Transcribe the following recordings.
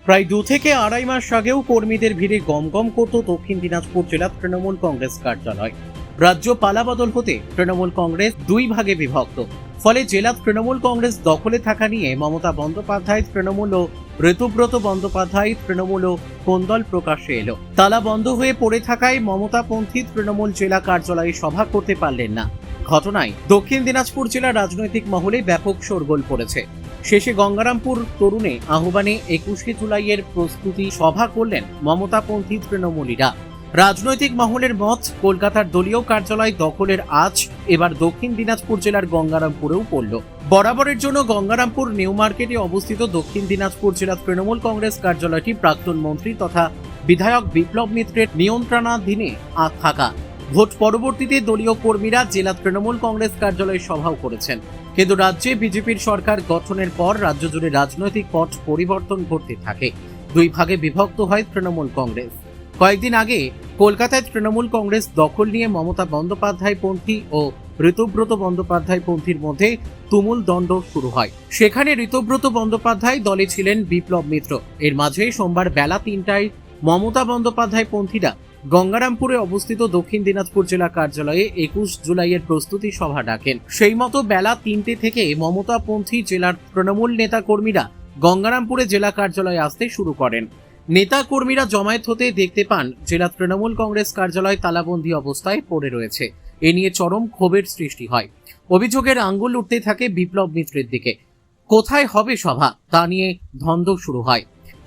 প্রায় 2 থেকে আড়াই মাস আগেও কর্মীদের ভিড়ে গমগম করত দক্ষিণ দিনাজপুর জেলা তৃণমূল কংগ্রেস কার্যালয়। রাজ্য পালাবদল হতে তৃণমূল কংগ্রেস দুই ভাগে বিভক্ত। ফলে জেলা তৃণমূল কংগ্রেস দখলে থাকা নিয়ে মমতা বন্দ্যোপাধ্যায় তৃণমূল ও ঋতুব্রত বন্দ্যোপাধ্যায় তৃণমূল ও কোন্দল প্রকাশ্যে এলো। তালা বন্ধ হয়ে পড়ে থাকায় মমতাপন্থী তৃণমূল জেলা কার্যালয়ে সভা করতে পারলেন না। ঘটনায় দক্ষিণ দিনাজপুর জেলার রাজনৈতিক মহলে ব্যাপক শোরগোল পড়েছে। শেষে গঙ্গারামপুর তরুণে আহ্বানে 21শে জুলাইয়ের প্রস্তুতি সভা করলেন মমতাপন্থী তৃণমূলীরা। রাজনৈতিক মহলের মত, কলকাতার দলীয় কার্যালয় দখলের আজ এবার দক্ষিণ দিনাজপুর জেলার গঙ্গারামপুরেও পড়ল। বরাবরের জন্য গঙ্গারামপুর নিউ মার্কেটে অবস্থিত দক্ষিণ দিনাজপুর জেলা তৃণমূল কংগ্রেস কার্যালয়টি প্রাক্তন মন্ত্রী তথা বিধায়ক বিপ্লব মিত্রের নিয়ন্ত্রণাধীনে থাকা। ভোট পরবর্তীতে দলীয় কর্মীরা জেলা তৃণমূল কংগ্রেস কার্যালয়ে সভাও করেছেন। কিন্তু রাজ্যে বিজেপির সরকার গঠনের পর রাজ্য জুড়ে রাজনৈতিক পট পরিবর্তন ঘটতে থাকে। দুই ভাগে বিভক্ত হয় তৃণমূল কংগ্রেস। কয়েকদিন আগে কলকাতায় তৃণমূল কংগ্রেস দখল নিয়ে মমতা বন্দ্যোপাধ্যায় পন্থী ও ঋতুব্রত বন্দ্যোপাধ্যায় পন্থীর মধ্যে তুমুল দ্বন্দ্ব শুরু হয়। সেখানে ঋতুব্রত বন্দ্যোপাধ্যায় দলে ছিলেন বিপ্লব মিত্র। এর মাঝে সোমবার বেলা 3টায় মমতা বন্দ্যোপাধ্যায় পন্থীরা গঙ্গারামপুরে অবস্থিত দক্ষিণ দিনাজপুর জেলা কার্যালয়ে 21 জুলাইয়ের প্রস্তুতি সভা ডাকেন। সেই মতো বেলা 3টে থেকে মমতাপন্থী জেলার তৃণমূল নেতা কর্মীরা গঙ্গারামপুরে জেলা কার্যালয়ে আসতে শুরু করেন। নেতা কর্মীরা জমায়েত হতে দেখতে পান জেলা তৃণমূল কংগ্রেস কার্যালয় তালাবন্দি অবস্থায় পড়ে রয়েছে। এ নিয়ে চরম ক্ষোভের সৃষ্টি হয়। অভিযোগের আঙ্গুল উঠতে থাকে বিপ্লব মিত্রের দিকে। কোথায় হবে সভা তা নিয়ে দ্বন্দ্ব শুরু হয়।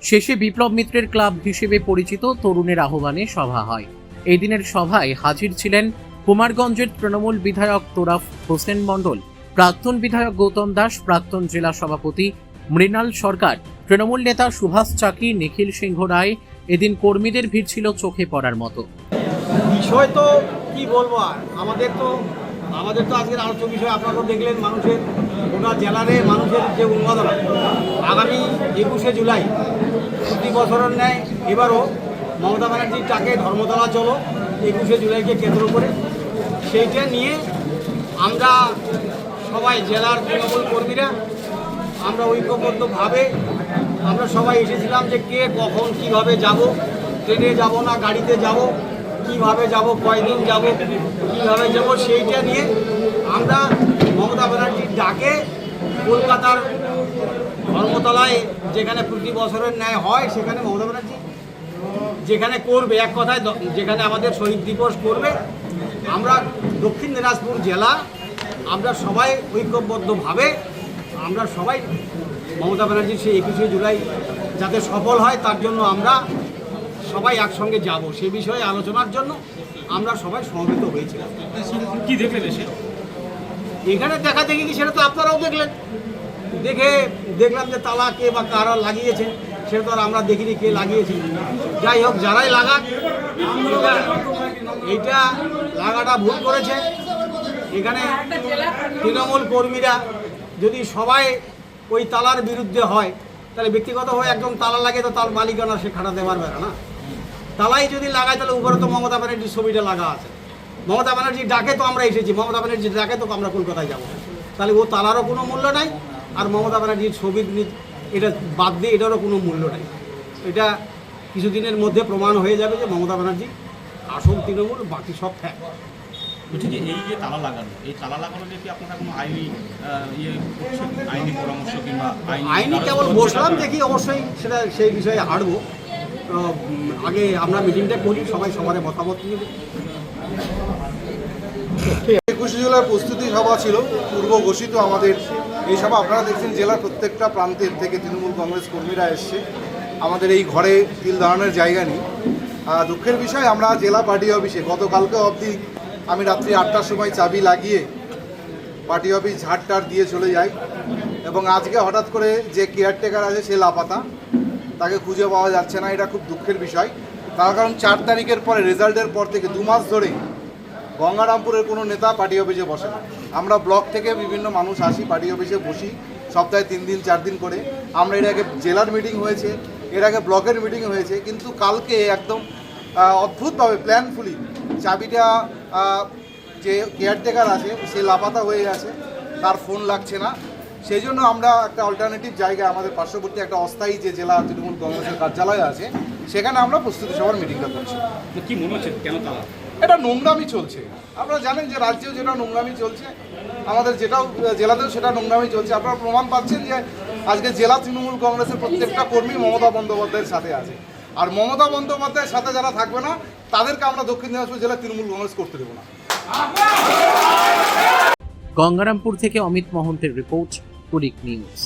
শেষে বিপ্লব মিত্রের ক্লাব হিসেবে পরিচিত তরুণের আহ্বানে সভা হয়। এই দিনের সভায় হাজির ছিলেন কুমারগঞ্জের তৃণমূল বিধায়ক তোরাফ হোসেন মণ্ডল, প্রাক্তন বিধায়ক গৌতম দাস, প্রাক্তন জেলা সভাপতি মৃণাল সরকার, তৃণমূল নেতা সুভাষ চাকি, নিখিল সিংহ রায়। এদিন কর্মীদের ভিড় ছিল চোখে পড়ার মতো। বিষয় তো কি বলবো, আর আমাদের তো আজকের আলোচ্য বিষয় আপনারা দেখলেন, মানুষের গোটা জেলারে মানুষের যে উন্মাদনা। আগামী 21শে জুলাই প্রতি বছরের ন্যায় এবারও মমতা ব্যানার্জির ডাকে ধর্মতলা চলো 21শে জুলাইকে কেন্দ্র করে, সেইটা নিয়ে আমরা সবাই জেলার তৃণমূল কর্মীরা আমরা ঐক্যবদ্ধভাবে আমরা সবাই এসেছিলাম যে কে কখন কিভাবে যাব, ট্রেনে যাব না গাড়িতে যাব, কিভাবে যাব, কয়দিন যাব, কিভাবে যাব, সেইটা নিয়ে আমরা মমতা ব্যানার্জির ডাকে কলকাতার ধর্মতলায় যেখানে প্রতি বছরের ন্যায় হয় সেখানে মমতা ব্যানার্জি যেখানে করবে, এক কথায় যেখানে আমাদের শহীদ দিবস করবে, আমরা দক্ষিণ দিনাজপুর জেলা আমরা সবাই ঐক্যবদ্ধভাবে আমরা সবাই মমতা ব্যানার্জির সেই 21শে জুলাই যাতে সফল হয় তার জন্য আমরা সবাই একসঙ্গে যাব, সে বিষয়ে আলোচনার জন্য আমরা সবাই সমবেত হয়েছিলাম। কি দেখলেন এসে? এখানে দেখা দেখি কি সেটা তো আপনারাও দেখলেন, দেখলাম যে তালা কে বা কারা লাগিয়েছে, সেটা তো আর আমরা দেখিনি কে লাগিয়েছে। যাই হোক, যারাই লাগাক, এইটা লাগাটা ভুল করেছে। এখানে তৃণমূল কর্মীরা যদি সবাই ওই তালার বিরুদ্ধে হয় তাহলে ব্যক্তিগতভাবে একজন তালা লাগে তো তার মালিকানা সে খাটাতে পারবে না। তালাই যদি লাগায় তাহলে উপরে তো মমতা ব্যানার্জির ছবিটা লাগা আছে। মমতা ব্যানার্জির ডাকে তো আমরা এসেছি, মমতা ব্যানার্জির ডাকে তো আমরা কলকাতায় যাব, তাহলে ও তালারও কোনো মূল্য নাই, আর মমতা ব্যানার্জির ছবির এটা বাদ দিয়ে এটারও কোনো মূল্য নাই। এটা কিছুদিনের মধ্যে প্রমাণ হয়ে যাবে যে মমতা ব্যানার্জি আসল তৃণমূল, বাকি সব ফ্যাক। বলছি যে এই যে তালা লাগানো নিয়ে কি আপনারা কোনো আইনি পরামর্শ কিংবা আইনি কেবল বসলাম দেখি, অবশ্যই সেটা সেই বিষয়ে হাঁটবো। আগে আমরা মিটিংটা করি, সবাই সবার মতামত নিয়ে। 21শে জুলাই প্রস্তুতি সভা ছিল পূর্ব ঘোষিত আমাদের এই সভা। আপনারা দেখছেন জেলার প্রত্যেকটা প্রান্তের থেকে তৃণমূল কংগ্রেস কর্মীরা এসছে। আমাদের এই ঘরে তিল দাঁড়ানোর জায়গা নেই। দুঃখের বিষয়, আমরা জেলা পার্টি অফিসে গতকালকে অবধি আমি রাত্রি 8টার সময় চাবি লাগিয়ে পার্টি অফিস ঝাড়টার দিয়ে চলে যাই, এবং আজকে হঠাৎ করে যে কেয়ারটেকার আছে সে লাপাতা, তাকে খুঁজে পাওয়া যাচ্ছে না। এটা খুব দুঃখের বিষয়। তার কারণ 4 তারিখের পরে রেজাল্টের পর থেকে 2 মাস ধরে গঙ্গারামপুরের কোনো নেতা পার্টি অফিসে বসে না। আমরা ব্লক থেকে বিভিন্ন মানুষ আসি, পার্টি অফিসে বসি সপ্তাহে 3 দিন 4 দিন করে। আমরা এর আগে জেলার মিটিং হয়েছে, এর আগে ব্লকের মিটিং হয়েছে, কিন্তু কালকে একদম অদ্ভুতভাবে প্ল্যানফুলি চাবিটা যে কেয়ারটেকার আছে সে লাপাতা হয়ে গেছে, তার ফোন লাগছে না। সেই জন্য আমরা একটা অল্টারনেটিভ জায়গায় আমাদের পার্শ্ববর্তী একটা অস্থায়ী যে জেলা তৃণমূল কংগ্রেসের কার্যালয় আছে সেখানে আমরা প্রস্তুতি সভার মিটিংটা করছি। তো কি মনে হচ্ছে কেন তালা? এটা নোংরামি চলছে। আপনারা জানেন যে রাজ্যেও যেটা নোংরামি চলছে, আমাদের যেটাও জেলাতেও সেটা নোংরামি চলছে। আপনারা প্রমাণ পাচ্ছেন যে আজকে জেলা তৃণমূল কংগ্রেসের প্রত্যেকটা কর্মী মমতা বন্দ্যোপাধ্যায়ের সাথে আছে, আর মমতা বন্দ্যোপাধ্যায়ের সাথে যারা থাকবে না তাদেরকে আমরা দক্ষিণ দিনাজপুর জেলা তৃণমূল কংগ্রেস করতে দেবো না। গঙ্গারামপুর থেকে অমিত মহন্তের রিপোর্ট, কুলিক নিউজ।